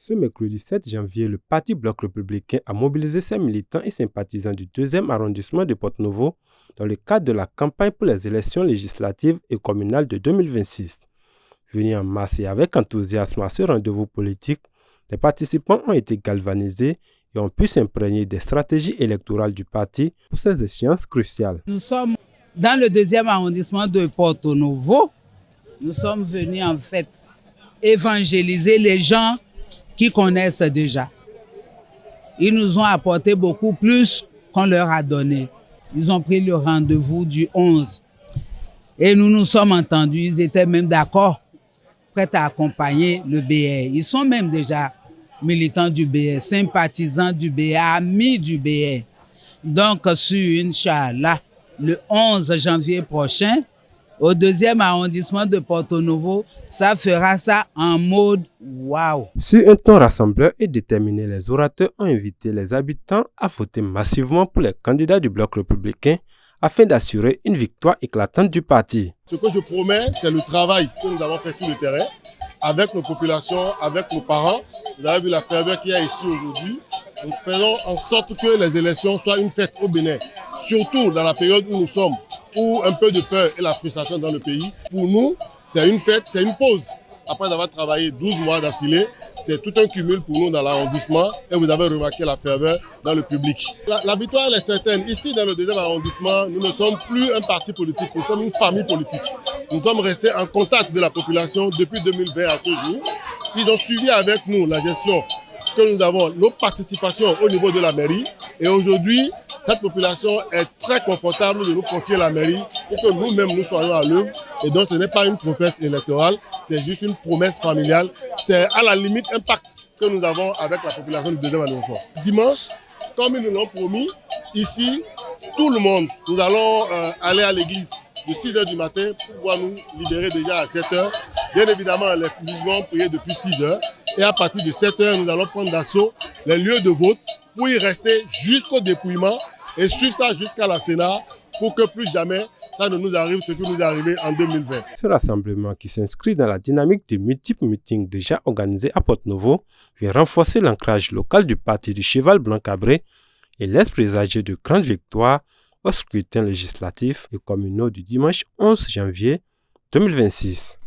Ce mercredi 7 janvier, le Parti Bloc républicain a mobilisé ses militants et sympathisants du 2e arrondissement de Porto-Novo dans le cadre de la campagne pour les élections législatives et communales de 2026. Venus en masse et avec enthousiasme à ce rendez-vous politique, les participants ont été galvanisés et ont pu s'imprégner des stratégies électorales du parti pour ces échéances cruciales. Nous sommes dans le 2e arrondissement de Porto-Novo. Nous sommes venus en fait évangéliser les gens qui connaissent déjà. Ils nous ont apporté beaucoup plus qu'on leur a donné. Ils ont pris le rendez-vous du 11. Et nous nous sommes entendus, ils étaient même d'accord, prêts à accompagner le BR. Ils sont même déjà militants du BR, sympathisants du BR, amis du BR. Donc, sur Inch'Allah, le 11 janvier prochain, au 2e arrondissement de Porto-Novo, ça fera ça en mode waouh. Sur un ton rassembleur et déterminé, les orateurs ont invité les habitants à voter massivement pour les candidats du Bloc républicain afin d'assurer une victoire éclatante du parti. Ce que je promets, c'est le travail que nous avons fait sur le terrain, avec nos populations, avec nos parents. Vous avez vu la ferveur qu'il y a ici aujourd'hui. Nous faisons en sorte que les élections soient une fête au Bénin, surtout dans la période où nous sommes, où un peu de peur et la frustration dans le pays. Pour nous, c'est une fête, c'est une pause. Après avoir travaillé 12 mois d'affilée, c'est tout un cumul pour nous dans l'arrondissement et vous avez remarqué la ferveur dans le public. La victoire elle est certaine. Ici, dans le 2e arrondissement, nous ne sommes plus un parti politique, nous sommes une famille politique. Nous sommes restés en contact de la population depuis 2020 à ce jour. Ils ont suivi avec nous la gestion que nous avons, nos participations au niveau de la mairie. Et aujourd'hui, cette population est très confortable de nous confier la mairie pour que nous-mêmes nous soyons à l'œuvre. Et donc ce n'est pas une promesse électorale, c'est juste une promesse familiale. C'est à la limite un pacte que nous avons avec la population du 2e arrondissement. Dimanche, comme ils nous l'ont promis, ici, tout le monde, nous allons aller à l'église de 6h du matin pour pouvoir nous libérer déjà à 7h. Bien évidemment, les musulmans prier depuis 6h. Et à partir de 7h, nous allons prendre d'assaut les lieux de vote pour y rester jusqu'au dépouillement et suivre ça jusqu'à la Sénat pour que plus jamais ça ne nous arrive ce qui nous est arrivé en 2020. Ce rassemblement qui s'inscrit dans la dynamique de multiples meetings déjà organisés à Porto-Novo vient renforcer l'ancrage local du parti du Cheval Blanc Cabré et laisse présager de grandes victoires au scrutin législatif et communaux du dimanche 11 janvier 2026.